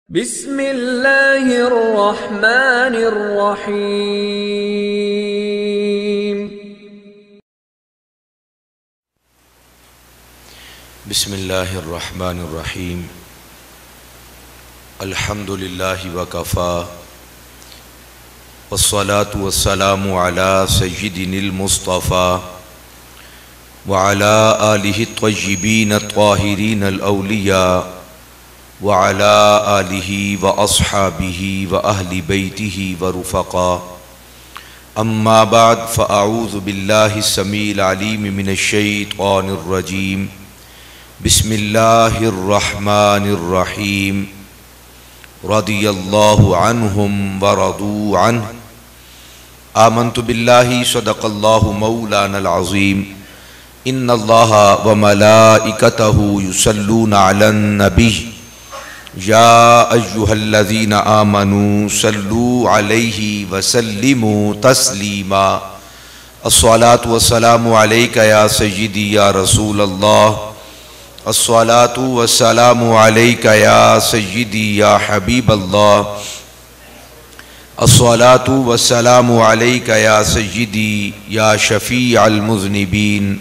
بسم اللہ الرحمن الرحیم بسم اللہ الرحمن الرحیم الحمد للہ وکفا والصلاة والسلام علی سیدنا المصطفى وعلى آلہ الطیبین الطاہرین الاولیاء وعلى آلہ واصحابہ واہل بیتہ ورفقاء اما بعد فاعوذ باللہ السمیع العلیم من الشیطان الرجیم بسم اللہ الرحمن الرحیم رضی اللہ عنہم ورضوا عنہ آمنت باللہ صدق اللہ مولانا العظیم ان اللہ وملائکتہ یصلون علی النبی یا ایہا الذین آمنوا صلوا علیہ وسلموا تسلیما الصلاة والسلام علیک یا سیدی یا رسول اللہ الصلاة والسلام علیک یا سیدی یا حبیب اللہ الصلاة والسلام علیک یا سیدی یا شفیع المذنبین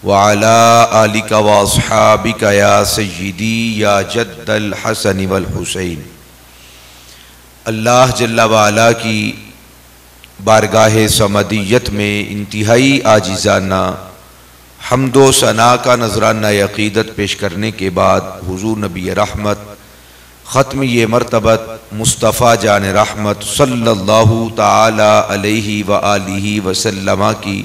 وعلى آلک واصحابک یا سیدی یا جد الحسن والحسین۔ اللہ جل وعلا کی بارگاہ صمدیت میں انتہائی عاجزانہ حمد و ثنا کا نذرانہ عقیدت پیش کرنے کے بعد حضور نبی رحمت ختمی مرتبت مصطفیٰ جان رحمت صلی اللہ تعالی علیہ وآلہ وسلم کی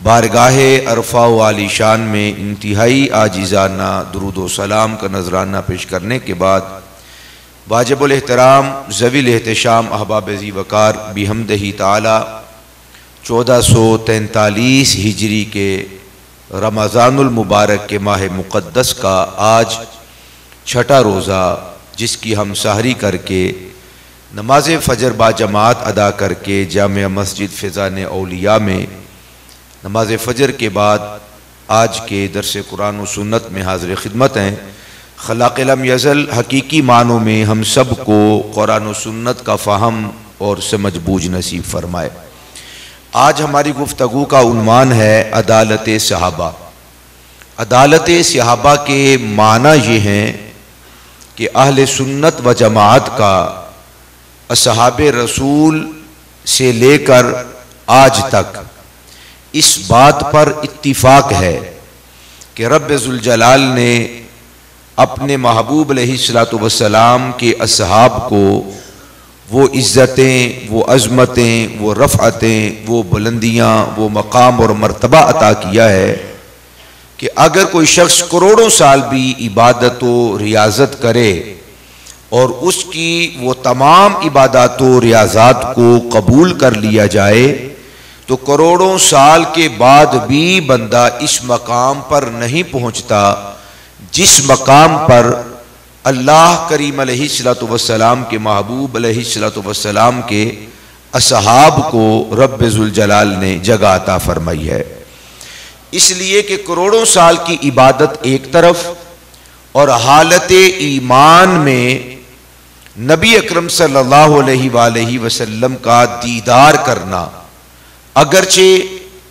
بارگاہ عرفہ و عالی شان میں انتہائی عاجزانہ درود و سلام کا نذرانہ پیش کرنے کے بعد واجب الاحترام ذوی الاحتشام احباب ذی وقار بحمدہ تعالی 1443 ہجری کے رمضان المبارک کے ماہ مقدس کا آج چھٹا روزہ، جس کی ہم سحری کر کے نماز فجر با جماعت ادا کر کے جامع مسجد فیضان اولیاء میں نماز فجر کے بعد آج کے درس قرآن و سنت میں حاضر خدمت ہیں۔ خلاق لم یزل حقیقی معنوں میں ہم سب کو قرآن و سنت کا فہم اور سمجھ بوجھ نصیب فرمائے۔ آج ہماری گفتگو کا عنوان ہے عدالت صحابہ۔ عدالت صحابہ کے معنی یہ ہیں کہ اہل سنت و جماعت کا اصحاب رسول سے لے کر آج تک اس بات پر اتفاق ہے کہ رب ذوالجلال نے اپنے محبوب علیہ السلام کے اصحاب کو وہ عزتیں، وہ عظمتیں، وہ رفعتیں، وہ بلندیاں، وہ مقام اور مرتبہ عطا کیا ہے کہ اگر کوئی شخص کروڑوں سال بھی عبادت و ریاضت کرے اور اس کی وہ تمام عبادات و ریاضات کو قبول کر لیا جائے تو کروڑوں سال کے بعد بھی بندہ اس مقام پر نہیں پہنچتا جس مقام پر اللہ کریم علیہ السلام کے محبوب علیہ السلام کے اصحاب کو رب ذوالجلال نے جگہ عطا فرمائی ہے۔ اس لیے کہ کروڑوں سال کی عبادت ایک طرف اور حالت ایمان میں نبی اکرم صلی اللہ علیہ وآلہ وسلم کا دیدار کرنا، اگرچہ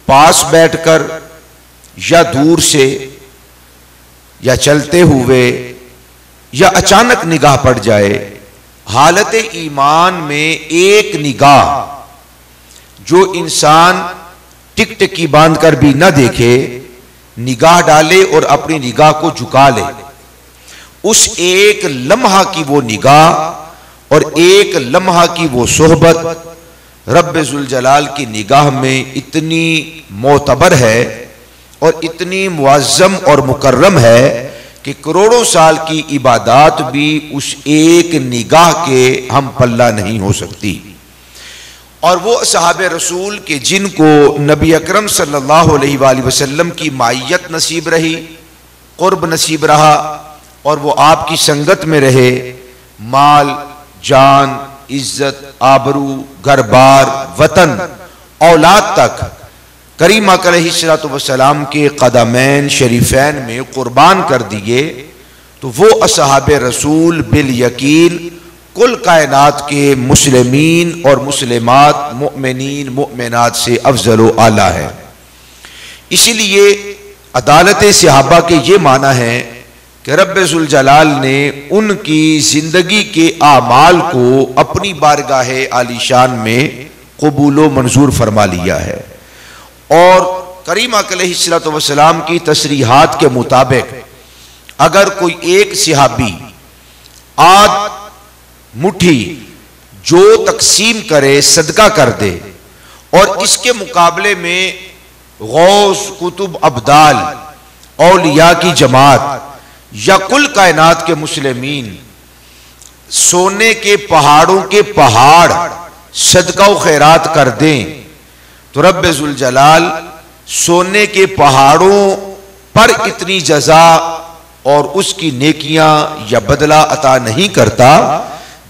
پاس بیٹھ کر یا دور سے یا چلتے ہوئے یا اچانک نگاہ پڑ جائے، حالت ایمان میں ایک نگاہ جو انسان ٹک ٹکی باندھ کر بھی نہ دیکھے، نگاہ ڈالے اور اپنی نگاہ کو جھکا لے، اس ایک لمحہ کی وہ نگاہ اور ایک لمحہ کی وہ صحبت رب ذوالجلال کی نگاہ میں اتنی معتبر ہے اور اتنی معظم اور مکرم ہے کہ کروڑوں سال کی عبادات بھی اس ایک نگاہ کے ہم پلہ نہیں ہو سکتی۔ اور وہ صحابہ رسول کے جن کو نبی اکرم صلی اللہ علیہ وآلہ وسلم کی معیت نصیب رہی، قرب نصیب رہا اور وہ آپ کی سنگت میں رہے، مال، جان، عزت، آبرو، گھر بار، وطن، اولاد تک کریم علیہ السلام کے قدمین شریفین میں قربان کر دیے، تو وہ اصحاب رسول بالیقین کل کائنات کے مسلمین اور مسلمات، مؤمنین مؤمنات سے افضل و اعلیٰ ہے۔ اسی لیے عدالت صحابہ کے یہ معنی ہے کہ رب ذوالجلال نے ان کی زندگی کے اعمال کو اپنی بارگاہ عالی شان میں قبول و منظور فرما لیا ہے، اور کریم علیہ الصلوۃ والسلام کی تصریحات کے مطابق اگر کوئی ایک صحابی آدھ مٹھی جو تقسیم کرے صدقہ کر دے، اور اس کے مقابلے میں غوث، کتب، ابدال، اولیاء کی جماعت یا کل کائنات کے مسلمین سونے کے پہاڑوں کے پہاڑ صدقہ و خیرات کر دیں، تو رب ذوالجلال سونے کے پہاڑوں پر اتنی جزا اور اس کی نیکیاں یا بدلہ عطا نہیں کرتا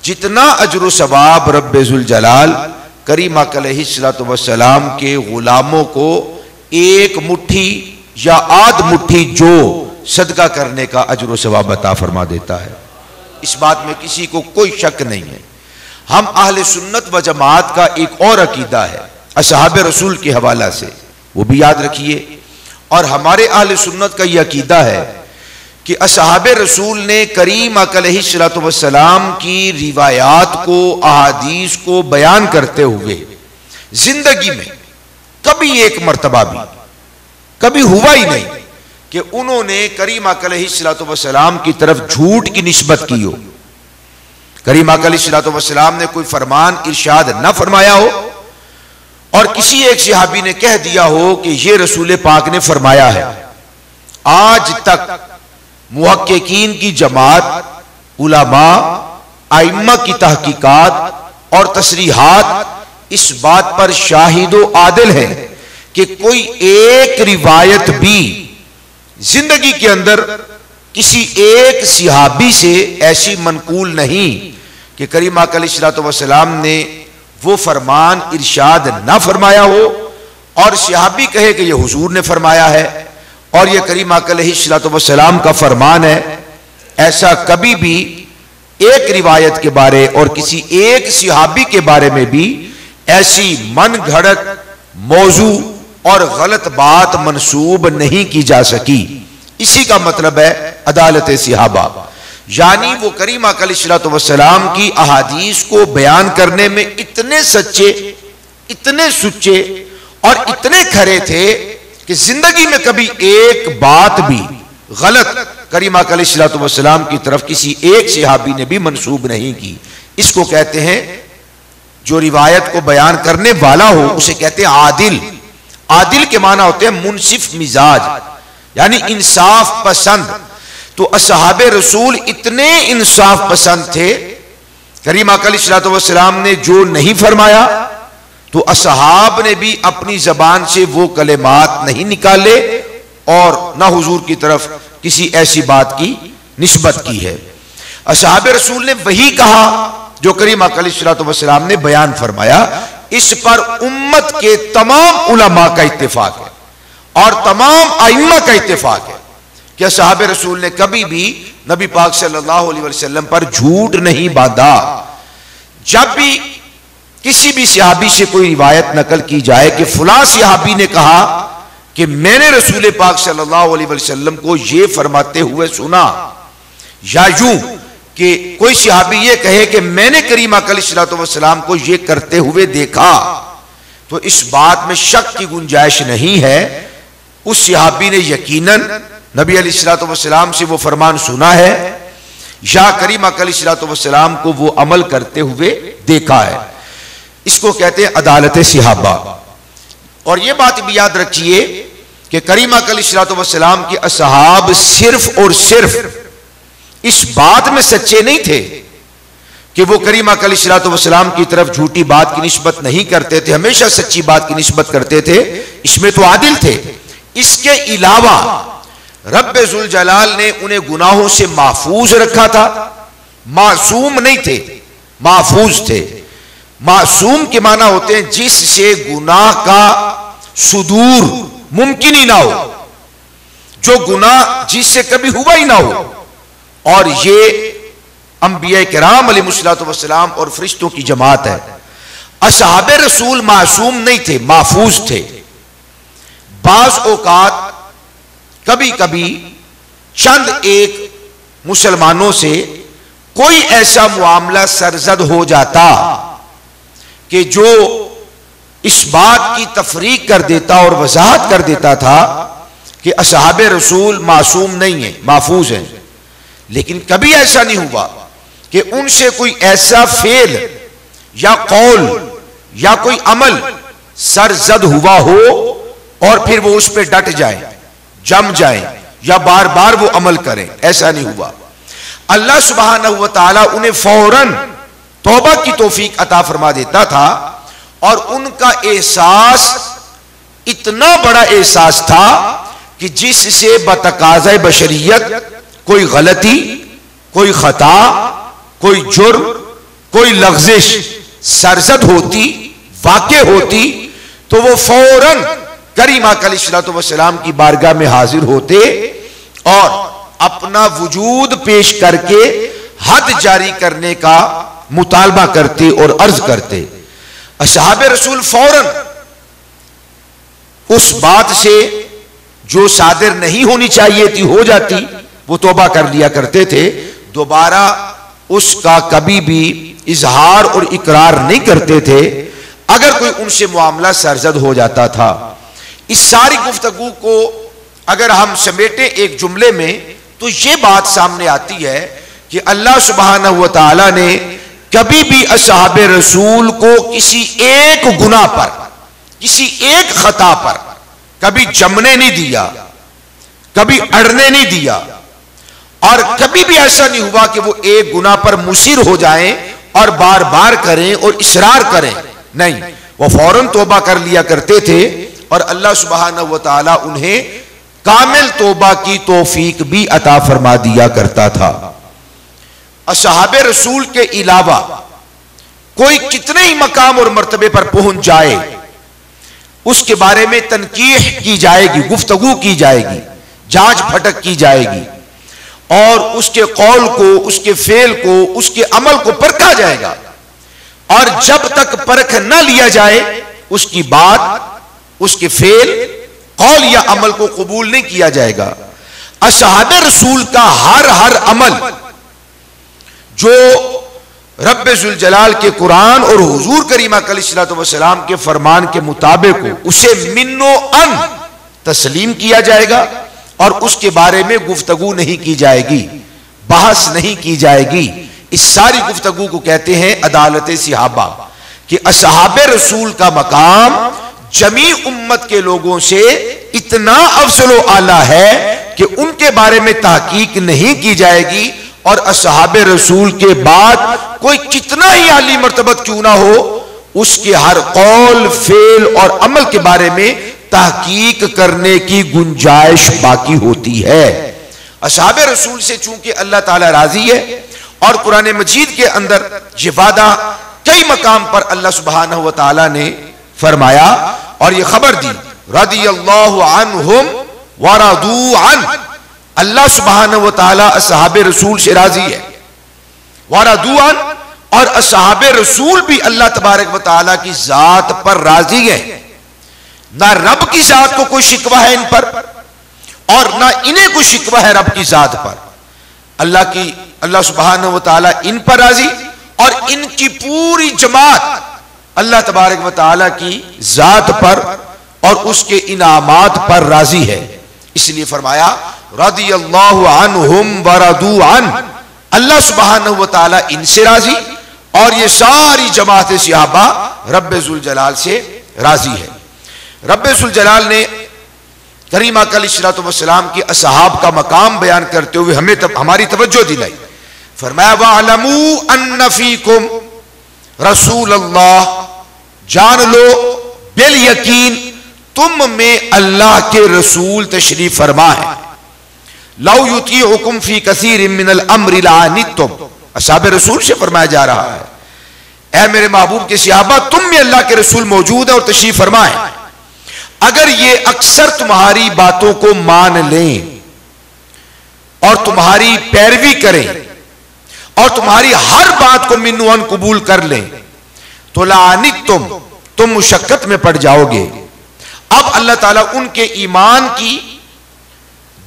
جتنا اجر و ثواب رب ذوالجلال کریم علیہ الصلوۃ والسلام کے غلاموں کو ایک مٹھی یا آدھ مٹھی جو صدقہ کرنے کا اجر و ثواب عطا فرما دیتا ہے۔ اس بات میں کسی کو کوئی شک نہیں ہے۔ ہم اہل سنت و جماعت کا ایک اور عقیدہ ہے اصحاب رسول کے حوالہ سے، وہ بھی یاد رکھیے، اور ہمارے اہل سنت کا یہ عقیدہ ہے کہ اصحاب رسول نے کریم علیہ الصلوۃ والسلام کی روایات کو، احادیث کو بیان کرتے ہوئے زندگی میں کبھی ایک مرتبہ بھی کبھی ہوا ہی نہیں کہ انہوں نے کریم علیہ الصلوۃ والسلام کی طرف جھوٹ کی نسبت کی ہو، کریم علیہ الصلوۃ والسلام نے کوئی فرمان ارشاد نہ فرمایا ہو اور کسی ایک صحابی نے کہہ دیا ہو کہ یہ رسول پاک نے فرمایا ہے۔ آج تک محققین کی جماعت، علماء، ائمہ کی تحقیقات اور تصریحات اس بات پر شاہد و عادل ہے کہ کوئی ایک روایت بھی زندگی کے اندر کسی ایک صحابی سے ایسی منقول نہیں کہ کریم علیہ الصلوۃ والسلام نے وہ فرمان ارشاد نہ فرمایا ہو اور صحابی کہے کہ یہ حضور نے فرمایا ہے اور یہ کریم علیہ الصلوۃ والسلام کا فرمان ہے۔ ایسا کبھی بھی ایک روایت کے بارے اور کسی ایک صحابی کے بارے میں بھی ایسی من گھڑت موضوع اور غلط بات منسوب نہیں کی جا سکی۔ اسی کا مطلب ہے عدالت صحابہ، یعنی وہ کریم علیہ الصلوۃ والسلام کی احادیث کو بیان کرنے میں اتنے سچے، اتنے سچے اور اتنے کھرے تھے کہ زندگی میں کبھی ایک بات بھی غلط کریم علیہ الصلوۃ والسلام کی طرف کسی ایک صحابی نے بھی منسوب نہیں کی۔ اس کو کہتے ہیں، جو روایت کو بیان کرنے والا ہو اسے کہتے ہیں عادل۔ عادل کے معنی ہوتے ہیں منصف مزاج، یعنی انصاف پسند۔ تو اصحاب رسول اتنے انصاف پسند تھے، کریم علیہ الصلوۃ والسلام نے جو نہیں فرمایا تو اصحاب نے بھی اپنی زبان سے وہ کلمات نہیں نکالے اور نہ حضور کی طرف کسی ایسی بات کی نسبت کی ہے۔ اصحاب رسول نے وہی کہا جو کریم علیہ الصلوۃ والسلام نے بیان فرمایا۔ اس پر امت کے تمام علماء کا اتفاق ہے اور تمام ائمہ کا اتفاق ہے کہ اصحاب رسول نے کبھی بھی نبی پاک صلی اللہ علیہ وسلم پر جھوٹ نہیں باندھا۔ جب بھی کسی بھی صحابی سے کوئی روایت نقل کی جائے کہ فلاں صحابی نے کہا کہ میں نے رسول پاک صلی اللہ علیہ وسلم کو یہ فرماتے ہوئے سنا، یا یوں کہ کوئی صحابی یہ کہے کہ میں نے کریم علیہ الصلوۃ والسلام کو یہ کرتے ہوئے دیکھا، تو اس بات میں شک کی گنجائش نہیں ہے۔ اس صحابی نے یقیناً نبی علیہ الصلوۃ والسلام سے وہ فرمان سنا ہے یا کریم علیہ الصلوۃ والسلام کو وہ عمل کرتے ہوئے دیکھا ہے۔ اس کو کہتے ہیں عدالت صحابہ۔ اور یہ بات بھی یاد رکھیے کہ کریم علیہ الصلوۃ والسلام کے اصحاب صرف اور صرف اس بات میں سچے نہیں تھے کہ وہ کریم علیہ الصلوۃ والسلام کی طرف جھوٹی بات کی نسبت نہیں کرتے تھے، ہمیشہ سچی بات کی نسبت کرتے تھے، اس میں تو عادل تھے۔ اس کے علاوہ رب ذوالجلال نے انہیں گناہوں سے محفوظ رکھا تھا، معصوم نہیں تھے، محفوظ تھے۔ معصوم کے معنی ہوتے ہیں جس سے گناہ کا صدور ممکن ہی نہ ہو، جو گناہ جس سے کبھی ہوا ہی نہ ہو اور یہ انبیاء کرام علیہ الصلوۃ والسلام اور فرشتوں کی جماعت ہے۔ اصحاب رسول معصوم نہیں تھے، محفوظ تھے۔ بعض اوقات کبھی کبھی چند ایک مسلمانوں سے کوئی ایسا معاملہ سرزد ہو جاتا کہ جو اس بات کی تفریق کر دیتا اور وضاحت کر دیتا تھا کہ اصحاب رسول معصوم نہیں ہیں، محفوظ ہیں، لیکن کبھی ایسا نہیں ہوا کہ ان سے کوئی ایسا فعل یا قول یا کوئی عمل سرزد ہوا ہو اور پھر وہ اس پہ ڈٹ جائیں، جم جائیں یا بار بار وہ عمل کریں، ایسا نہیں ہوا۔ اللہ سبحانہ و تعالی انہیں فوراً توبہ کی توفیق عطا فرما دیتا تھا، اور ان کا احساس اتنا بڑا احساس تھا کہ جس سے بتقاضۂ بشریت کوئی غلطی، کوئی خطا، کوئی جرم، کوئی لغزش سرزد ہوتی، واقع ہوتی، تو وہ فوراً کریم آقا علیہ الصلوۃ والسلام کی بارگاہ میں حاضر ہوتے اور اپنا وجود پیش کر کے حد جاری کرنے کا مطالبہ کرتے اور عرض کرتے۔ اصحاب رسول فوراً اس بات سے جو صادر نہیں ہونی چاہیے تھی ہو جاتی، وہ توبہ کر لیا کرتے تھے، دوبارہ اس کا کبھی بھی اظہار اور اقرار نہیں کرتے تھے اگر کوئی ان سے معاملہ سرزد ہو جاتا تھا۔ اس ساری گفتگو کو اگر ہم سمیٹیں ایک جملے میں تو یہ بات سامنے آتی ہے کہ اللہ سبحانہ و تعالی نے کبھی بھی اصحاب رسول کو کسی ایک گناہ پر، کسی ایک خطا پر کبھی جمنے نہیں دیا، کبھی اڑنے نہیں دیا، اور کبھی بھی ایسا نہیں ہوا کہ وہ ایک گناہ پر مصر ہو جائیں اور بار بار کریں اور اصرار کریں، نہیں، وہ فوراً توبہ کر لیا کرتے تھے، اور اللہ سبحانہ و تعالی انہیں کامل توبہ کی توفیق بھی عطا فرما دیا کرتا تھا۔ اصحاب رسول کے علاوہ کوئی کتنے ہی مقام اور مرتبے پر پہنچ جائے، اس کے بارے میں تنقیح کی جائے گی، گفتگو کی جائے گی، جانچ پھٹک کی جائے گی، اور اس کے قول کو، اس کے فعل کو، اس کے عمل کو پرکھا جائے گا، اور جب تک پرکھ نہ لیا جائے اس کی بات، اس کے فعل، قول یا عمل کو قبول نہیں کیا جائے گا۔ اصحاب رسول کا ہر عمل جو رب ذوالجلال کے قرآن اور حضور کریم علیہ الصلوۃ والسلام کے فرمان کے مطابق ہو، اسے من و ان تسلیم کیا جائے گا، اور اس کے بارے میں گفتگو نہیں کی جائے گی، بحث نہیں کی جائے گی۔ اس ساری گفتگو کو کہتے ہیں عدالت صحابہ، کہ اصحاب رسول کا مقام جمیع امت کے لوگوں سے اتنا افضل و اعلیٰ ہے کہ ان کے بارے میں تحقیق نہیں کی جائے گی، اور اصحاب رسول کے بعد کوئی کتنا ہی عالی مرتبہ کیوں نہ ہو، اس کے ہر قول، فعل اور عمل کے بارے میں تحقیق کرنے کی گنجائش باقی ہوتی ہے۔ اصحاب رسول سے چونکہ اللہ تعالی راضی ہے، اور قرآن مجید کے اندر یہ وعدہ کئی مقام پر اللہ سبحانہ و تعالی نے فرمایا اور یہ خبر دی، رضی اللہ عنہم ورضوا عنہ، اللہ سبحانہ و تعالی اصحاب رسول سے راضی ہے، ورضوا عنہ، اور اصحاب رسول بھی اللہ تبارک و تعالی کی ذات پر راضی ہے۔ نہ رب کی ذات کو کوئی شکوہ ہے ان پر، اور نہ انہیں کوئی شکوہ ہے رب کی ذات پر۔ اللہ سبحانہ و تعالی ان پر راضی، اور ان کی پوری جماعت اللہ تبارک و تعالی کی ذات پر اور اس کے انعامات پر راضی ہے۔ اس لیے فرمایا رضی اللہ عنہم ورضوا عنہ، اللہ سبحانہ و تعالی ان سے راضی، اور یہ ساری جماعت صحابہ رب ذوالجلال سے راضی ہے۔ رب ذوالجلال نے کریم آقا علیہ الصلوۃ والسلام کے اصحاب کا مقام بیان کرتے ہوئے ہماری توجہ دلائی، فرمایا وَاعْلَمُوا أَنَّ فِيكُمْ رسول اللہ، جان لو بالیقین تم میں اللہ کے رسول تشریف فرما ہے، لو یطیعکم فی کثیر من الامر لعنتم، اصحاب رسول سے فرمایا جا رہا ہے اے میرے محبوب کے صحابہ، تم میں اللہ کے رسول موجود ہے اور تشریف فرما ہے، اگر یہ اکثر تمہاری باتوں کو مان لیں اور تمہاری پیروی کریں اور تمہاری ہر بات کو منو ان قبول کر لیں تو لعنتم تم مشقت میں پڑ جاؤ گے. اب اللہ تعالیٰ ان کے ایمان کی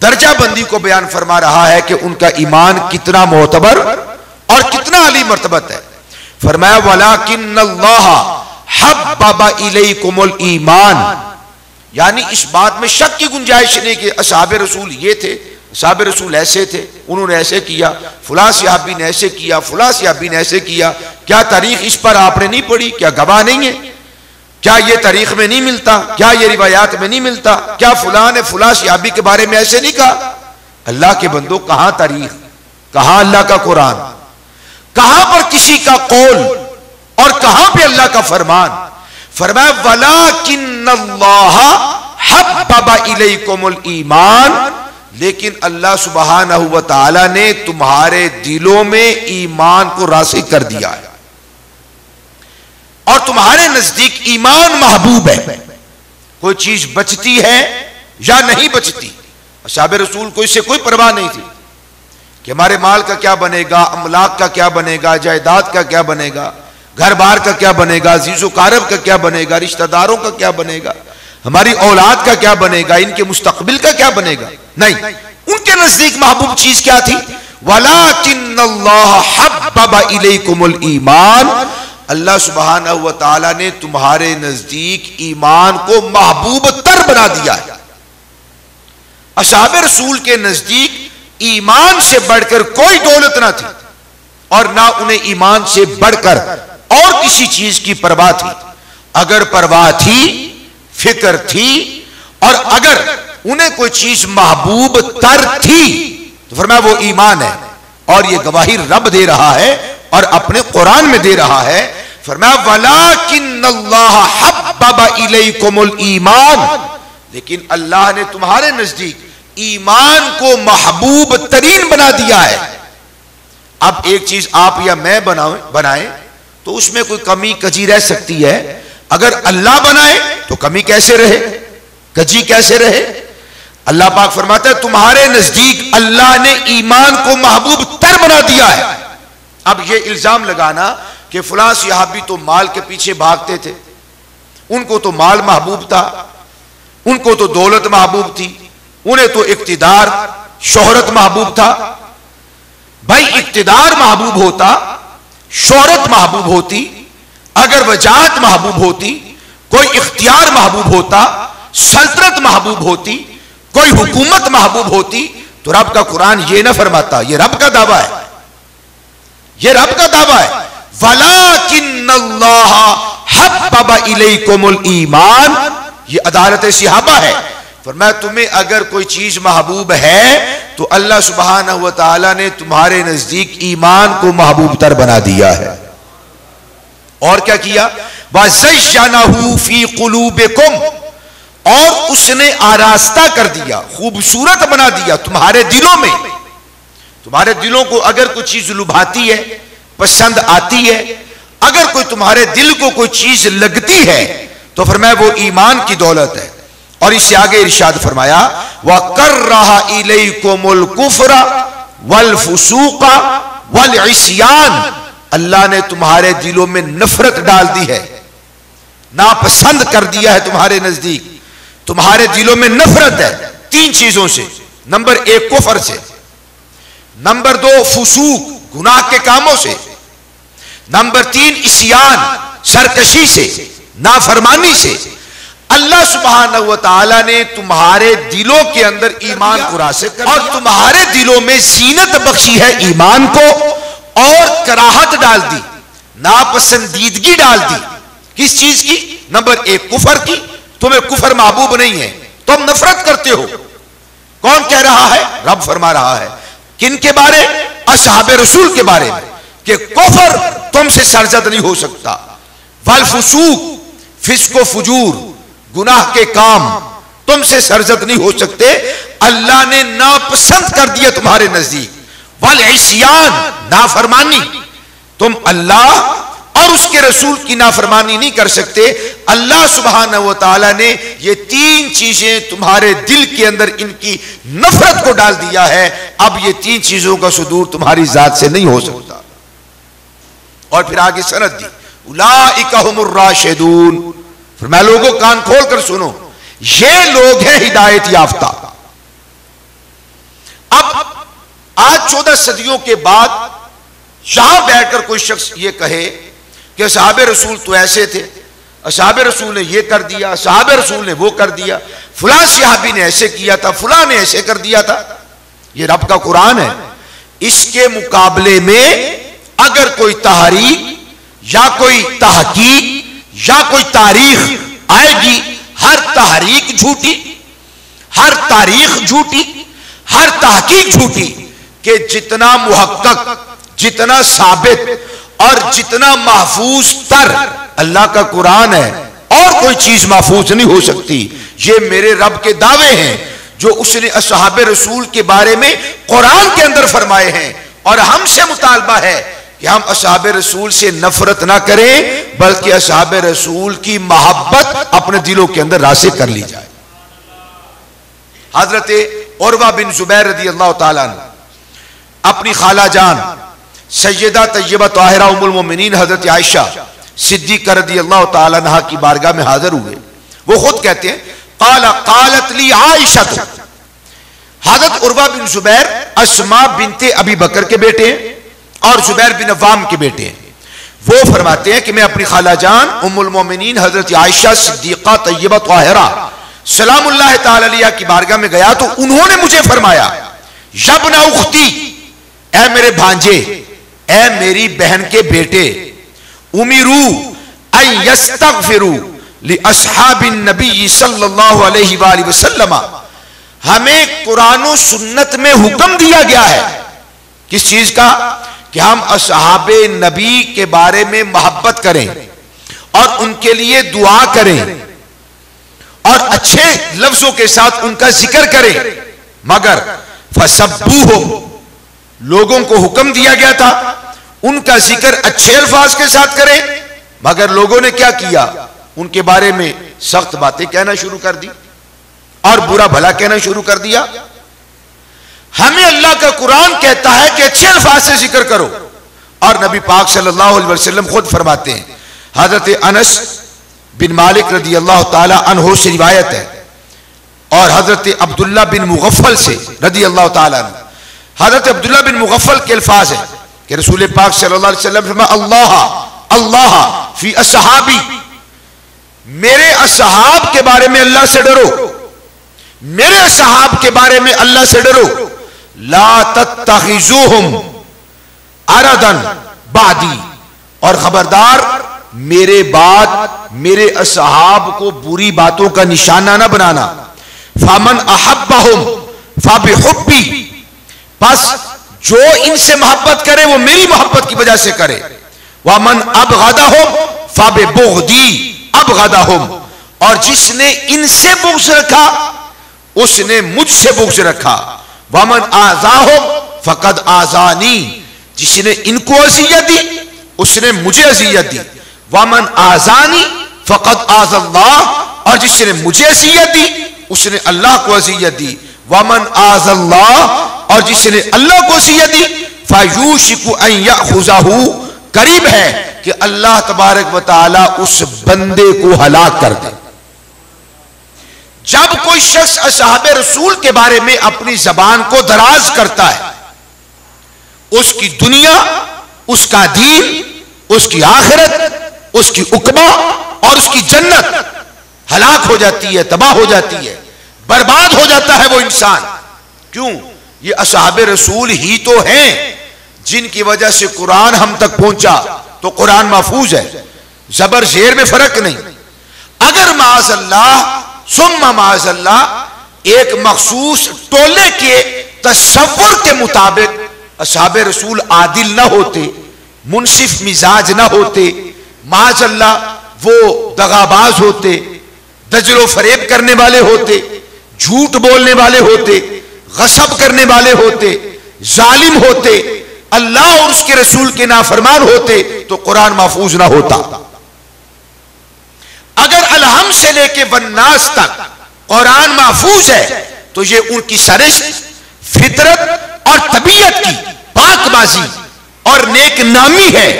درجہ بندی کو بیان فرما رہا ہے کہ ان کا ایمان کتنا معتبر اور کتنا علی مرتبت ہے. فرمایا وَلَكِنَّ اللَّهَ حَبَّبَ إِلَيْكُمُ الْإِيمَانَ, یعنی اس بات میں شک کی گنجائش نہیں کہ اصحاب رسول یہ تھے, اصحاب رسول ایسے تھے, انہوں نے ایسے کیا, فلاں صحابی نے ایسے کیا, فلاں صحابی نے ایسے کیا. کیا تاریخ اس پر آپ نے نہیں پڑھی؟ کیا گواہ نہیں ہے؟ کیا یہ تاریخ میں نہیں ملتا؟ کیا یہ روایات میں نہیں ملتا؟ کیا فلاں نے فلاں صحابی کے بارے میں ایسے نہیں کہا؟ اللہ کے بندو, کہاں تاریخ, کہاں اللہ کا قرآن, کہاں پر کسی کا قول اور کہاں پہ اللہ کا فرمان؟ فرمایا وَلَكِنَّ اللَّهَ حَبَّبَ إِلَيْكُمُ الْإِيمَانَ, لیکن اللہ سبحانہ و تعالی نے تمہارے دلوں میں ایمان کو راسخ کر دیا ہے اور تمہارے نزدیک ایمان محبوب ہے. کوئی چیز بچتی ہے یا نہیں بچتی, اصحاب رسول کو اس سے کوئی پرواہ نہیں تھی کہ ہمارے مال کا کیا بنے گا, املاک کا کیا بنے گا, جائیداد کا کیا بنے گا, گھر بار کا کیا بنے گا, عزیز و قارب کا کیا بنے گا, رشتہ داروں کا کیا بنے گا, ہماری اولاد کا کیا بنے گا, ان کے مستقبل کا کیا بنے گا. نہیں, ان کے نزدیک محبوب چیز کیا تھی؟ وَلَكِنَّ اللَّهَ حَبَّبَ إِلَيْكُمُ الْإِيمَانَ, اللہ سبحانہ و تعالیٰ نے تمہارے نزدیک ایمان کو محبوب تر بنا دیا ہے. اصحاب رسول کے نزدیک ایمان سے بڑھ کر کوئی دولت نہ تھی اور نہ انہیں ایمان سے بڑھ کر اور کسی چیز کی پرواہ تھی. اگر پرواہ تھی, فکر تھی, اور اگر انہیں کوئی چیز محبوب تر تھی تو فرمایا وہ ایمان ہے. اور یہ گواہی رب دے رہا ہے اور اپنے قرآن میں دے رہا ہے. فرمایا وَلَكِنَّ اللَّهَ حَبَّبَ إِلَيْكُمُ الْإِيمَانَ, لیکن اللہ نے تمہارے نزدیک ایمان کو محبوب ترین بنا دیا ہے. اب ایک چیز آپ یا میں بنائیں تو اس میں کوئی کمی کجی رہ سکتی ہے. اگر اللہ بنائے تو کمی کیسے رہے, کجی کیسے رہے؟ اللہ پاک فرماتا ہے تمہارے نزدیک اللہ نے ایمان کو محبوب تر بنا دیا ہے. اب یہ الزام لگانا کہ فلاں صحابی تو مال کے پیچھے بھاگتے تھے, ان کو تو مال محبوب تھا, ان کو تو دولت محبوب تھی, انہیں تو اقتدار شہرت محبوب تھا. بھائی اقتدار محبوب ہوتا, شہرت محبوب ہوتی, اگر وجاہت محبوب ہوتی, کوئی اختیار محبوب ہوتا, سلطنت محبوب ہوتی, کوئی حکومت محبوب ہوتی تو رب کا قرآن یہ نہ فرماتا. یہ رب کا دعویٰ ہے, یہ رب کا دعویٰ ہے. وَلَكِنَّ اللَّهَ حَبَّبَ إِلَيْكُمُ الْإِيمَانَ, یہ عدالت صحابہ ہے. فرمایا تمہیں اگر کوئی چیز محبوب ہے تو اللہ سبحانہ و تعالی نے تمہارے نزدیک ایمان کو محبوب تر بنا دیا ہے. اور کیا کیا؟ وَزَيَّنَهُ فِي قُلُوبِكُمْ, اور اس نے آراستہ کر دیا, خوبصورت بنا دیا تمہارے دلوں میں. تمہارے دلوں کو اگر کوئی چیز لبھاتی ہے, پسند آتی ہے, اگر کوئی تمہارے دل کو کوئی چیز لگتی ہے تو فرمایا وہ ایمان کی دولت ہے. اور اس سے آگے ارشاد فرمایا وَقَرَّهَ إِلَيْكُمُ الْكُفْرَ وَالْفُسُوقَ وَالْعِصْيَانَ, اللہ نے تمہارے دلوں میں نفرت ڈال دی ہے, ناپسند کر دیا ہے تمہارے نزدیک. تمہارے دلوں میں نفرت ہے تین چیزوں سے. نمبر ایک کفر سے, نمبر دو فسوق گناہ کے کاموں سے, نمبر تین عصیان سرکشی سے, نافرمانی سے. اللہ سبحانہ و تعالی نے تمہارے دلوں کے اندر ایمان کو راسخ کر دیا اور تمہارے دلوں میں زینت بخشی ہے ایمان کو, اور کراہت ڈال دی, ناپسندیدگی ڈال دی. کس چیز کی؟ نمبر ایک کفر کی. تمہیں کفر محبوب نہیں ہے, تم نفرت کرتے ہو. کون کہہ رہا ہے؟ رب فرما رہا ہے. کن کے بارے؟ اصحاب رسول کے بارے میں, کہ کفر تم سے سرزد نہیں ہو سکتا. والفسوق, فسق و فجور, گناہ کے کام تم سے سرزد نہیں ہو سکتے, اللہ نے ناپسند کر دیا تمہارے نزدیک. والعصیان, نافرمانی, تم اللہ اور اور اس کے رسول کی نافرمانی نہیں کر سکتے، اللہ سبحانہ و تعالی نے یہ 3 چیزیں تمہارے دل کے اندر ان کی نفرت کو ڈال دیا ہے، اب یہ 3 چیزوں کا صدور تمہاری ذات سے نہیں ہو سکتا۔ اور پھر آگے سند دی، اولئک هم الراشدون، فرمایا لوگوں کان کھول کر سنو، یہ لوگ ہیں ہدایت یافتہ۔ اب آج 14 صدیوں کے بعد یہاں بیٹھ کر کوئی شخص یہ کہے کہ اصحاب رسول تو ایسے تھے، اصحاب رسول نے یہ کر دیا، اصحاب رسول نے وہ کر دیا، فلاں صحابی نے ایسے کیا تھا، فلاں نے ایسے کر دیا تھا، یہ رب کا قرآن ہے۔ اس کے مقابلے میں اگر کوئی تحریک یا کوئی تحقیق یا کوئی تاریخ آئے گی، ہر تحریک جھوٹی، ہر تاریخ جھوٹی، ہر تحقیق جھوٹی، کہ جتنا محقق، جتنا ثابت اور جتنا محفوظ تر اللہ کا قرآن ہے، اور کوئی چیز محفوظ نہیں ہو سکتی۔ یہ میرے رب کے دعوے ہیں جو اس نے اصحاب رسول کے بارے میں قرآن کے اندر فرمائے ہیں، اور ہم سے مطالبہ ہے کہ ہم اصحاب رسول سے نفرت نہ کریں بلکہ اصحاب رسول کی محبت اپنے دلوں کے اندر راسخ کر لی جائے۔ حضرت عروہ بن زبیر رضی اللہ تعالیٰ عنہ اپنی خالہ جان سیدہ طیبہ طاہرہ ام المومنین حضرت عائشہ صدیقہ رضی اللہ تعالیٰ عنہ کی بارگاہ میں حاضر ہوئے۔ وہ خود کہتے ہیں قالت لی عائشہ، حضرت عروہ بن زبیر اسماء بنت ابی بکر کے بیٹے ہیں اور زبیر بن عوام کے بیٹے ہیں۔ وہ فرماتے ہیں کہ میں اپنی خالہ جان ام المومنین حضرت عائشہ صدیقہ طیبہ طاہرہ سلام اللہ تعالی علیہ کی بارگاہ میں گیا تو انہوں نے مجھے فرمایا، یبن اختی، اے میرے بھانجے، اے میری بہن کے بیٹے، امروا ان یستغفروا لاصحاب النبی صلی اللہ علیہ وآلہ وسلم، ہمیں قرآن و سنت میں حکم دیا گیا ہے کس چیز کا؟ کہ ہم اصحاب نبی کے بارے میں محبت کریں اور ان کے لیے دعا کریں اور اچھے لفظوں کے ساتھ ان کا ذکر کریں، مگر فسبوہ، لوگوں کو حکم دیا گیا تھا ان کا ذکر اچھے الفاظ کے ساتھ کریں، مگر لوگوں نے کیا کیا؟ ان کے بارے میں سخت باتیں کہنا شروع کر دی اور برا بھلا کہنا شروع کر دیا۔ ہمیں اللہ کا قرآن کہتا ہے کہ اچھے الفاظ سے ذکر کرو، اور نبی پاک صلی اللہ علیہ وسلم خود فرماتے ہیں، حضرت انس بن مالک رضی اللہ تعالی عنہ سے روایت ہے اور حضرت عبداللہ بن مغفل سے رضی اللہ تعالی عنہ، حضرت عبداللہ بن مغفل کے الفاظ ہیں کہ رسول پاک صلی اللہ علیہ وسلم فرمایا، اللہ فی اصحابی، میرے اصحاب کے بارے میں اللہ سے ڈرو، میرے اصحاب کے بارے میں اللہ سے ڈرو، لا تتخذوہم عرضا بعدی، اور خبردار میرے بعد میرے اصحاب کو بری باتوں کا نشانہ نہ بنانا، فمن احبہم فبحبی، پس جو ان سے محبت کرے وہ میری محبت کی وجہ سے کرے، ومن ابغضہم فببغضی ابغضہم، اور جس نے ان سے بغض رکھا اس نے مجھ سے بغض رکھا، ومن آذاہم فقد آذانی، جس نے ان کو اذیت دی اس نے مجھے اذیت دی، ومن آذانی فقد آذى اللہ، اور جس نے مجھے اذیت دی اس نے اللہ کو اذیت دی، ومن آذى اللہ، اور جس نے اللہ کو اذیت دی فیوشک ان یأخذہ، قریب ہے کہ اللہ تبارک و تعالی اس بندے کو ہلاک کر دے۔ جب کوئی شخص اصحاب رسول کے بارے میں اپنی زبان کو دراز کرتا ہے، اس کی دنیا، اس کا دین، اس کی آخرت، اس کی عقبہ اور اس کی جنت ہلاک ہو جاتی ہے، تباہ ہو جاتی ہے، برباد ہو جاتا ہے وہ انسان۔ کیوں؟ یہ اصحاب رسول ہی تو ہیں جن کی وجہ سے قرآن ہم تک پہنچا، تو قرآن محفوظ ہے، زبر زیر میں فرق نہیں۔ اگر معاذ اللہ ثم معاذ اللہ ایک مخصوص ٹولے کے تصور کے مطابق اصحاب رسول عادل نہ ہوتے، منصف مزاج نہ ہوتے، معاذ اللہ وہ دغاباز ہوتے، دجل و فریب کرنے والے ہوتے، جھوٹ بولنے والے ہوتے، غصب کرنے والے ہوتے، ظالم ہوتے، اللہ اور اس کے رسول کے نافرمان ہوتے تو قرآن محفوظ نہ ہوتا. اگر الحم سے لے کے والناس تک قرآن محفوظ ہے تو یہ ان کی سرشت، فطرت اور طبیعت کی پاک بازی اور نیک نامی ہے،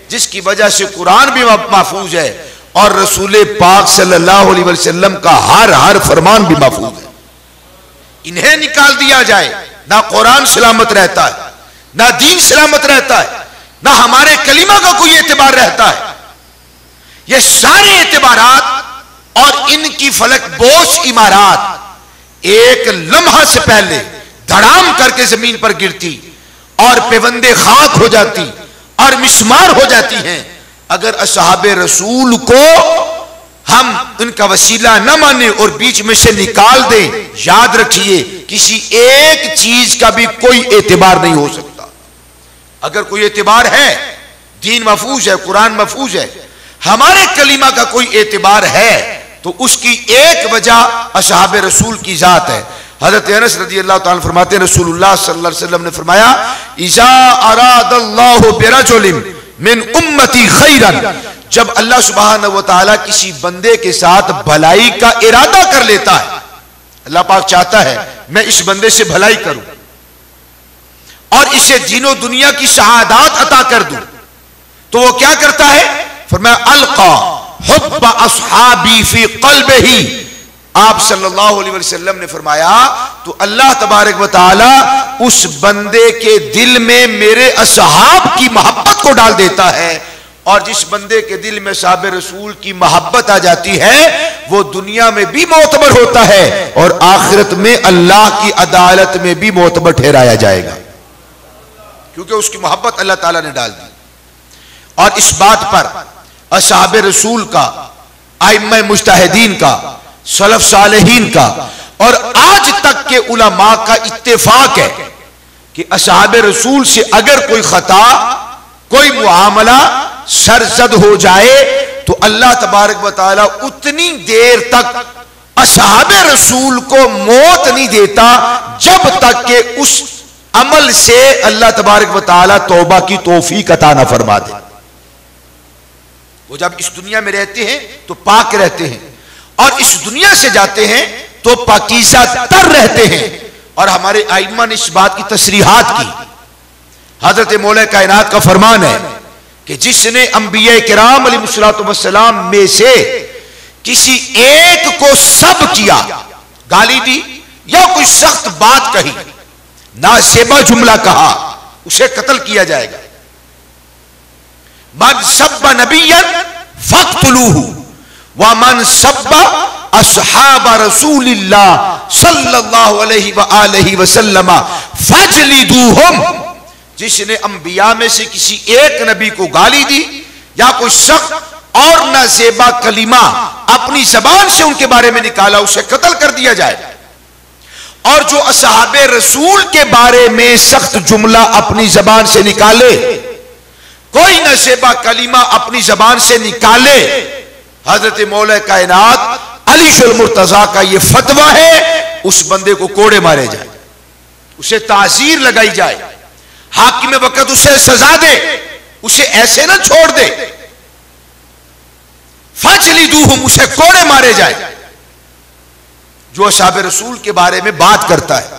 جس کی وجہ سے قرآن بھی محفوظ ہے اور رسول پاک صلی اللہ علیہ وسلم کا ہر فرمان بھی محفوظ ہے. انہیں نکال دیا جائے، نہ قرآن سلامت رہتا ہے، نہ دین سلامت رہتا ہے، نہ ہمارے کلمہ کا کوئی اعتبار رہتا ہے. یہ سارے اعتبارات اور ان کی فلک بوش عمارات ایک لمحہ سے پہلے دھڑام کر کے زمین پر گرتی اور پیوندے خاک ہو جاتی اور مسمار ہو جاتی ہیں اگر اصحاب رسول کو ہم ان کا وسیلہ نہ مانیں اور بیچ میں سے نکال دیں. یاد رکھیے کسی ایک چیز کا بھی کوئی اعتبار نہیں ہو سکتا. اگر کوئی اعتبار ہے، دین محفوظ ہے، قرآن محفوظ ہے، ہمارے کلمہ کا کوئی اعتبار ہے تو اس کی ایک وجہ اصحاب رسول کی ذات ہے. حضرت انس رضی اللہ تعالیٰ فرماتے ہیں رسول اللہ صلی اللہ علیہ وسلم نے فرمایا اذا اراد اللہ برجل من امتی خیرا، جب اللہ سبحانہ و تعالیٰ کسی بندے کے ساتھ بھلائی کا ارادہ کر لیتا ہے، اللہ پاک چاہتا ہے میں اس بندے سے بھلائی کروں اور اسے دین و دنیا کی سعادات عطا کر دوں، تو وہ کیا کرتا ہے؟ فرمایا القا حب اصحابی فی قلبہ. آپ صلی اللہ علیہ وسلم نے فرمایا تو اللہ تبارک و تعالی اس بندے کے دل میں میرے اصحاب کی محبت کو ڈال دیتا ہے، اور جس بندے کے دل میں صحاب رسول کی محبت آ جاتی ہے وہ دنیا میں بھی معتبر ہوتا ہے اور آخرت میں اللہ کی عدالت میں بھی معتبر ٹھہرایا جائے گا، کیونکہ اس کی محبت اللہ تعالیٰ نے ڈال دی. اور اس بات پر اصحاب رسول کا، ائمہ مجتہدین کا، سلف صالحین کا اور آج تک کے علماء کا اتفاق ہے کہ اصحاب رسول سے اگر کوئی خطا، کوئی معاملہ سرزد ہو جائے تو اللہ تبارک و تعالیٰ اتنی دیر تک اصحاب رسول کو موت نہیں دیتا جب تک کہ اس عمل سے اللہ تبارک و تعالیٰ توبہ کی توفیق عطا نہ فرما دے. وہ جب اس دنیا میں رہتے ہیں تو پاک رہتے ہیں اور اس دنیا سے جاتے ہیں تو پاکیزہ تر رہتے ہیں. اور ہمارے ائمہ نے اس بات کی تصریحات کی. حضرت مولا کائنات کا فرمان ہے کہ جس نے انبیاء کرام علیہ السلام میں سے کسی ایک کو سب کیا، گالی دی یا کوئی سخت بات کہی، ناسیبہ جملہ کہا، اسے قتل کیا جائے گا. من سب نبیا فاقتلوہ ومن سب اصحاب رسول اللہ صلی اللہ علیہ وآلہ وسلم فاجلدوہم. جس نے انبیاء میں سے کسی ایک نبی کو گالی دی یا کوئی سخت اور نازیبا کلمہ اپنی زبان سے ان کے بارے میں نکالا، اسے قتل کر دیا جائے. اور جو اصحاب رسول کے بارے میں سخت جملہ اپنی زبان سے نکالے، کوئی نازیبا کلمہ اپنی زبان سے نکالے، حضرت مولا کائنات علی المرتضیٰ کا یہ فتویٰ ہے اس بندے کو کوڑے مارے جائے، اسے تعزیر لگائی جائے، حاکم وقت اسے سزا دے، اسے ایسے نہ چھوڑ دے. فاجلدوہم، اسے کوڑے مارے جائے جو اصحاب رسول کے بارے میں بات کرتا ہے.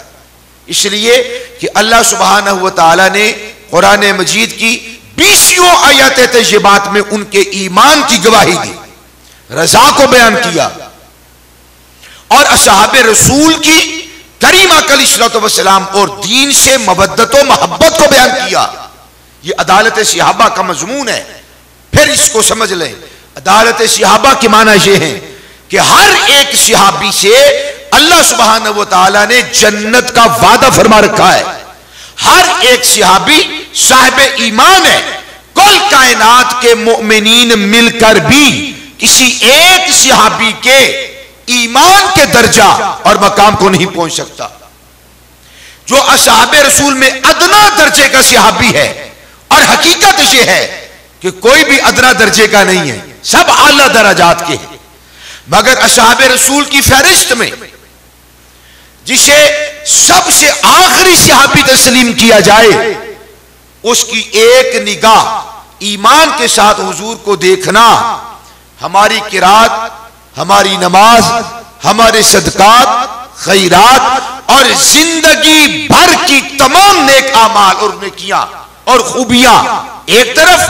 اس لیے کہ اللہ سبحانہ و تعالی نے قرآن مجید کی 20 آیات طیبات میں ان کے ایمان کی گواہی دی، رضا کو بیان کیا اور اصحاب رسول کی کریمہ علیہ الصلوۃ والسلام اور دین سے مودت و محبت کو بیان کیا. یہ عدالت صحابہ کا مضمون ہے. پھر اس کو سمجھ لیں، عدالت صحابہ کے معنی یہ ہیں کہ ہر ایک صحابی سے اللہ سبحانہ و تعالی نے جنت کا وعدہ فرما رکھا ہے. ہر ایک صحابی صاحب ایمان ہے. کل کائنات کے مؤمنین مل کر بھی کسی ایک صحابی کے ایمان کے درجہ اور مقام کو نہیں پہنچ سکتا. جو اصحاب رسول میں ادنا درجے کا صحابی ہے، اور حقیقت یہ ہے کہ کوئی بھی ادنا درجے کا نہیں ہے، سب اعلیٰ درجات کے ہیں، مگر اصحاب رسول کی فہرست میں جسے سب سے آخری صحابی تسلیم کیا جائے اس کی ایک نگاہ ایمان کے ساتھ حضور کو دیکھنا ہماری قرات، ہماری نماز، ہمارے صدقات، خیرات اور زندگی بھر کی تمام نیک اعمال اور نیکیاں اور خوبیاں ایک طرف،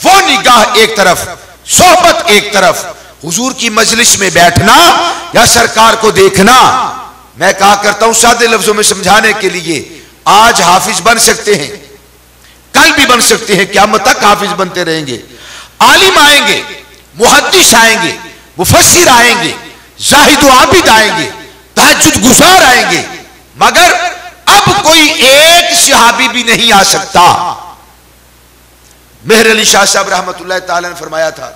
وہ نگاہ ایک طرف، صحبت ایک طرف، حضور کی مجلس میں بیٹھنا یا سرکار کو دیکھنا. میں کہا کرتا ہوں سادے لفظوں میں سمجھانے کے لیے، آج حافظ بن سکتے ہیں، کل بھی بن سکتے ہیں، قیامت تک حافظ بنتے رہیں گے، عالم آئیں گے، محدث آئیں گے، مفسر آئیں گے، زاہد و عابد آئیں گے، تہجد گزار آئیں گے، مگر اب کوئی ایک صحابی بھی نہیں آ سکتا. مہر علی شاہ صاحب رحمت اللہ تعالی نے فرمایا تھا،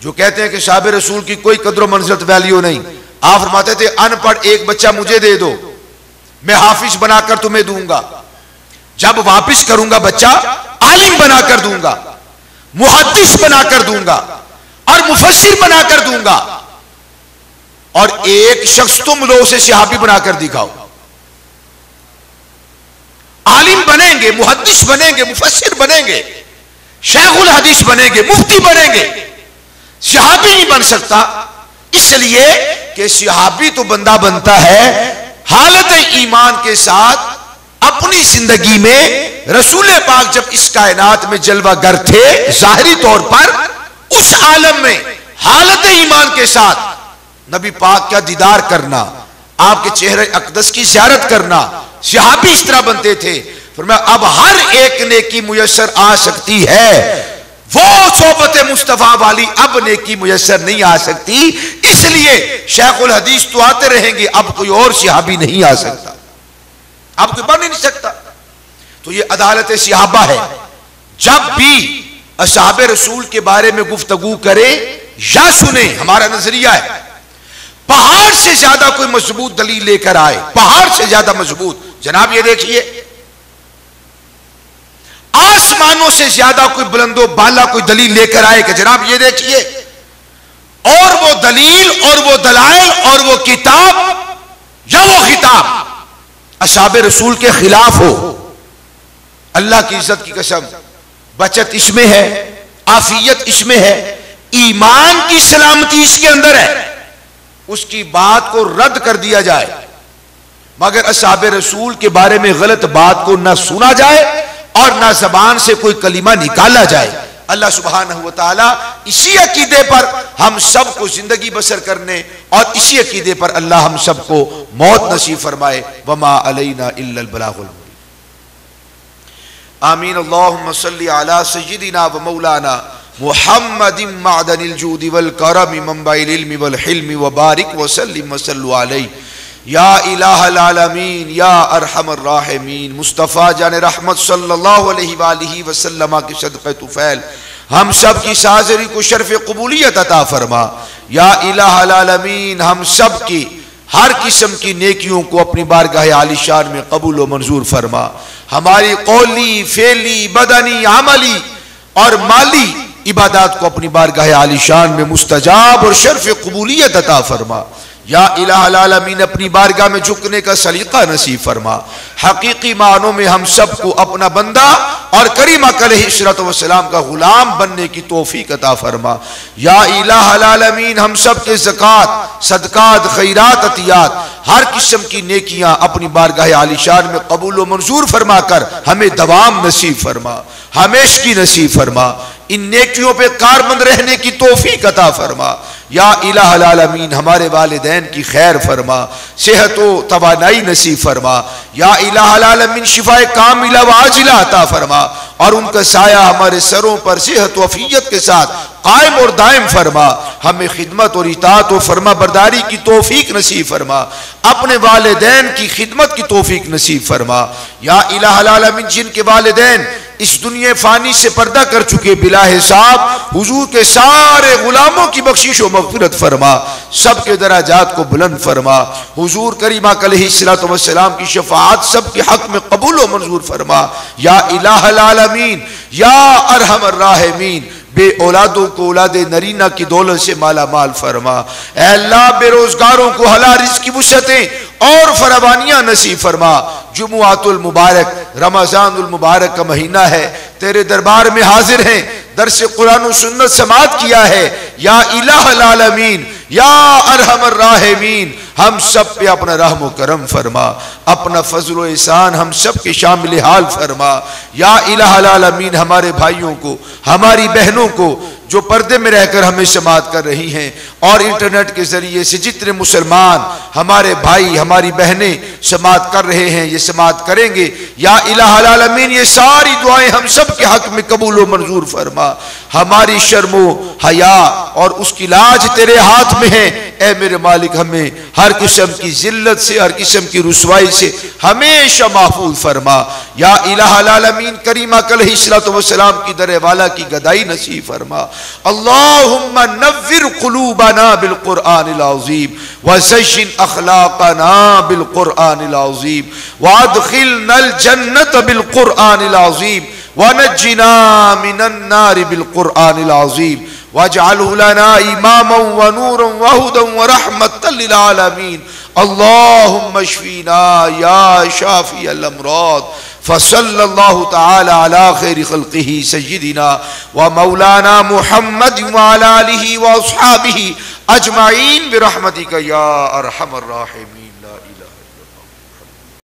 جو کہتے ہیں کہ صحابہ رسول کی کوئی قدر و منزلت ویلیو نہیں، آپ فرماتے تھے ان پڑھ ایک بچہ مجھے دے دو، میں حافظ بنا کر تمہیں دوں گا، جب واپس کروں گا بچہ عالم بنا کر دوں گا، محدث بنا کر دوں گا اور مفسر بنا کر دوں گا، اور ایک شخص تم لوگ سے صحابی بنا کر دکھاؤ. عالم بنیں گے، محدث بنیں گے، مفسر بنیں گے، شیخ الحدیث بنیں گے، مفتی بنیں گے، صحابی نہیں بن سکتا. اس لیے کہ صحابی تو بندہ بنتا ہے حالت ایمان کے ساتھ. اپنی زندگی میں رسول پاک جب اس کائنات میں جلوہ گر تھے ظاہری طور پر، اس عالم میں حالت ایمان کے ساتھ نبی پاک کا دیدار کرنا، آپ کے چہرے اقدس کی زیارت کرنا، صحابی اس طرح بنتے تھے. فرمایا اب ہر ایک نیکی میسر آ سکتی ہے، وہ صحبت مصطفیٰ والی اب نیکی میسر نہیں آ سکتی. اس لیے شیخ الحدیث تو آتے رہیں گے، اب کوئی اور صحابی نہیں آ سکتا، اب کوئی بن نہیں سکتا. تو یہ عدالت صحابہ ہے. جب بھی اصحاب رسول کے بارے میں گفتگو کریں یا سنیں، ہمارا نظریہ ہے پہاڑ سے زیادہ کوئی مضبوط دلیل لے کر آئے، پہاڑ سے زیادہ مضبوط. جناب یہ دیکھیے، آسمانوں سے زیادہ کوئی بلند و بالا کوئی دلیل لے کر آئے کہ جناب یہ دیکھیے، اور وہ دلیل اور وہ دلائل اور وہ کتاب یا وہ خطاب اصحاب رسول کے خلاف ہو، اللہ کی عزت کی قسم بچت اس میں ہے، عافیت اس میں ہے، ایمان کی سلامتی اس کے اندر ہے، اس کی بات کو رد کر دیا جائے، مگر اصحاب رسول کے بارے میں غلط بات کو نہ سنا جائے اور نہ زبان سے کوئی کلمہ نکالا جائے. اللہ سبحانہ وتعالی اسی عقیدے پر ہم سب کو زندگی بسر کرنے اور اسی عقیدے پر اللہ ہم سب کو موت نصیب فرمائے. وما علینا الا البلاغ المبین. آمین. اللہم صلی علی سیدنا و مولانا محمد معدن الجود والکرم منبع العلم والحلم وبارک وسلم وصلو علیہ یا الہ العالمین یا ارحم الراحمین. مصطفیٰ جان رحمت صلی اللہ علیہ وآلہ وسلم کے صدقہ طفیل ہم سب کی حاضری کو شرف قبولیت عطا فرما. یا الہ العالمین ہم سب کی ہر قسم کی نیکیوں کو اپنی بارگاہ عالی شان میں قبول و منظور فرما. ہماری قولی، فعلی، بدنی، عملی اور مالی عبادات کو اپنی بارگاہ عالی شان میں مستجاب اور شرف قبولیت عطا فرما. یا الہ العالمین اپنی بارگاہ میں جھکنے کا سلیقہ نصیب فرما. حقیقی معنوں میں ہم سب کو اپنا بندہ اور کریم علیہ الصلوۃ والسلام کا غلام بننے کی توفیق عطا فرما. یا الہ العالمین ہم سب کے زکوٰۃ، صدقات، خیرات، عطیات، ہر قسم کی نیکیاں اپنی بارگاہ عالی شان میں قبول و منظور فرما کر ہمیں دوام نصیب فرما، ہمیشگی نصیب فرما. ان نیکیوں پہ کاربند رہنے کی توفیق عطا فرما. یا الہ العالمین ہمارے والدین کی خیر فرما، صحت و توانائی نصیب فرما. یا الہ العالمین شفائے کاملہ و عاجلہ عطا فرما اور ان کا سایہ ہمارے سروں پر صحت و عافیت کے ساتھ قائم اور دائم فرما. ہمیں خدمت اور اطاعت و فرما برداری کی توفیق نصیب فرما، اپنے والدین کی خدمت کی توفیق نصیب فرما. یا الہ العالمین جن کے والدین اس دنیا فانی سے پردہ کر چکے بلا حساب، حضور کے سارے غلاموں کی بخشش و مغفرت فرما، سب کے درجات کو بلند فرما. حضور کریم علیہ الصلوۃ والسلام کی شفاعت سب کے حق میں قبول و منظور فرما. یا الہ العالمین یا ارحم الراحمین بے اولادوں کو اولاد نرینہ کی دولت سے مالا مال فرما۔ اے اللہ بے روزگاروں کو حلال رزق کی وسعتیں اور فراوانیاں نصیب فرما۔ جمعۃ المبارک رمضان المبارک کا مہینہ ہے، تیرے دربار میں حاضر ہیں، درس قرآن و سنت سماعت کیا ہے۔ یا الہ العالمین، یا ارحم الراحمین، ہم سب پہ اپنا رحم و کرم فرما، اپنا فضل و احسان ہم سب کے شامل حال فرما۔ یا الہ العالمین، ہمارے بھائیوں کو، ہماری بہنوں کو جو پردے میں رہ کر ہمیں سماعت کر رہی ہیں اور انٹرنیٹ کے ذریعے سے جتنے مسلمان ہمارے بھائی ہماری بہنیں سماعت کر رہے ہیں، یہ سماعت کریں گے، یا الہ العالمین یہ ساری دعائیں ہم سب کے حق میں قبول و منظور فرما۔ ہماری شرم و حیا اور اس کی لاج تیرے ہاتھ میں ہے، اے میرے مالک ہمیں ہر قسم کی ذلت سے، ہر قسم کی رسوائی سے ہمیشہ محفوظ فرما۔ یا الہ العالمین کریم علیہ الصلوۃ والسلام کی در والا کی گدائی نصیب فرما۔ اللہم نور قلوبنا بالقرآن العظیم وزین اخلاقنا بالقرآن العظیم وادخلنا الجنت بالقرآن العظیم ونجنا من النار بالقرآن العظیم واجعله لنا اماما ونورا وهدى ورحمة للعالمين اللهم اشفنا يا شافي الامراض فصلى الله تعالى على خير خلقه سيدنا ومولانا محمد وعلى آله واصحابه اجمعين برحمتك يا ارحم الراحمين لا اله